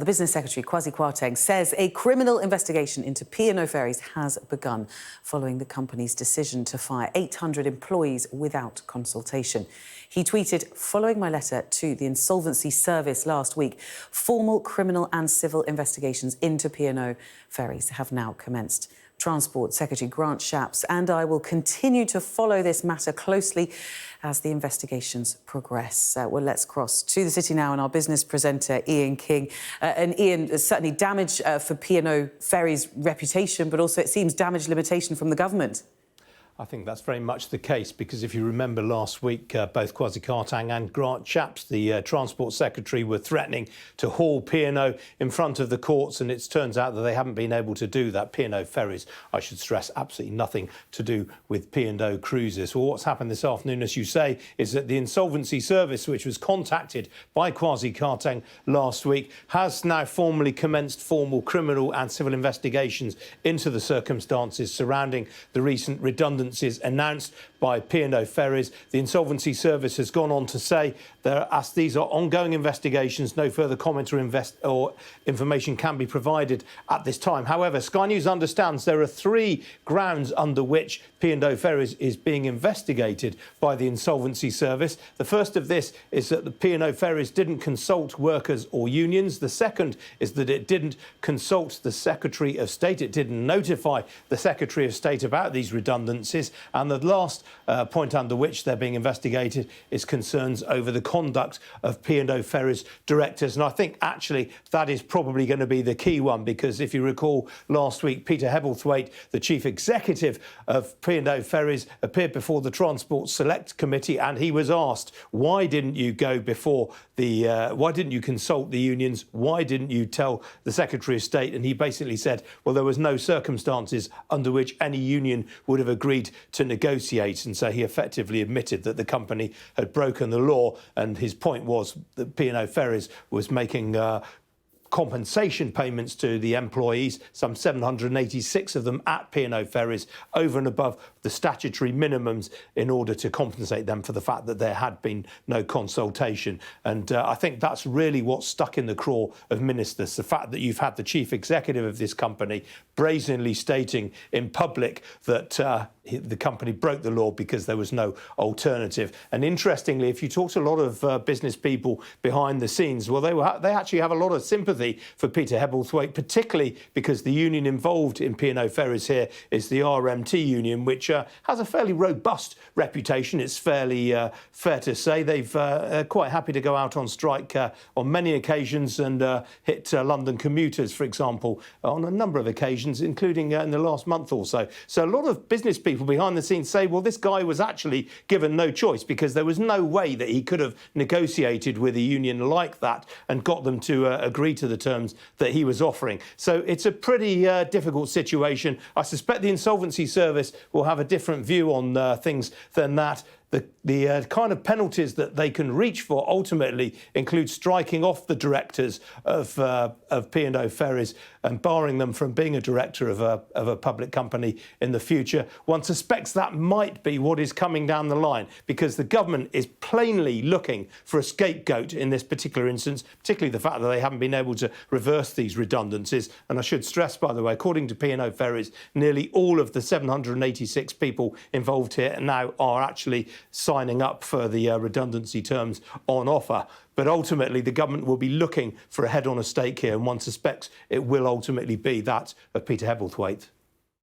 The Business Secretary, Kwasi Kwarteng, says a criminal investigation into P&O Ferries has begun following the company's decision to fire 800 employees without consultation. He tweeted, "Following my letter to the Insolvency Service last week, formal criminal and civil investigations into P&O Ferries have now commenced. Transport Secretary Grant Shapps and I will continue to follow this matter closely as the investigations progress." Well, let's cross to the city now and our business presenter, Ian King. And Ian, there's certainly damage for P&O Ferries' reputation, but also it seems damage limitation from the government. I think that's very much the case, because if you remember last week, both Kwasi Kwarteng and Grant Shapps, the Transport Secretary, were threatening to haul P&O in front of the courts, and it turns out that they haven't been able to do that. P&O Ferries, I should stress, absolutely nothing to do with P&O Cruises. Well, what's happened this afternoon, as you say, is that the Insolvency Service, which was contacted by Kwasi Kwarteng last week, has now formally commenced formal criminal and civil investigations into the circumstances surrounding the recent redundancies announced by P&O Ferries. The Insolvency Service has gone on to say that as these are ongoing investigations, no further comment or information can be provided at this time. However, Sky News understands there are three grounds under which P&O Ferries is being investigated by the Insolvency Service. The first of this is that the P&O Ferries didn't consult workers or unions. The second is that it didn't consult the Secretary of State. It didn't notify the Secretary of State about these redundancies. And the last point under which they're being investigated is concerns over the conduct of P&O Ferries directors. And I think actually that is probably going to be the key one, because if you recall last week, Peter Hebblethwaite, the chief executive of P&O Ferries, appeared before the Transport Select Committee, and he was asked, why didn't you go before the, why didn't you consult the unions? Why didn't you tell the Secretary of State? And he basically said, well, there was no circumstances under which any union would have agreed to negotiate. And so he effectively admitted that the company had broken the law. And his point was that P&O Ferries was making compensation payments to the employees, some 786 of them at P&O Ferries, over and above the statutory minimums, in order to compensate them for the fact that there had been no consultation. And I think that's really what's stuck in the craw of ministers, the fact that you've had the chief executive of this company brazenly stating in public that the company broke the law because there was no alternative. And interestingly, if you talk to a lot of business people behind the scenes, well, they actually have a lot of sympathy for Peter Hebblethwaite, particularly because the union involved in P&O Ferries here is the RMT union, which has a fairly robust reputation. It's fairly fair to say they've quite happy to go out on strike on many occasions and hit London commuters, for example, on a number of occasions, including in the last month or so. So a lot of business people behind the scenes say, well, this guy was actually given no choice, because there was no way that he could have negotiated with a union like that and got them to agree to the terms that he was offering. So it's a pretty difficult situation. I suspect the Insolvency Service will have a different view on things than that. The kind of penalties that they can reach for ultimately include striking off the directors of P&O Ferries and barring them from being a director of a public company in the future. One suspects that might be what is coming down the line, because the government is plainly looking for a scapegoat in this particular instance, particularly the fact that they haven't been able to reverse these redundancies. And I should stress, by the way, according to P&O Ferries, nearly all of the 786 people involved here now are actually signing up for the redundancy terms on offer. But ultimately, the government will be looking for a head on a stake here, and one suspects it will ultimately be that of Peter Hebblethwaite.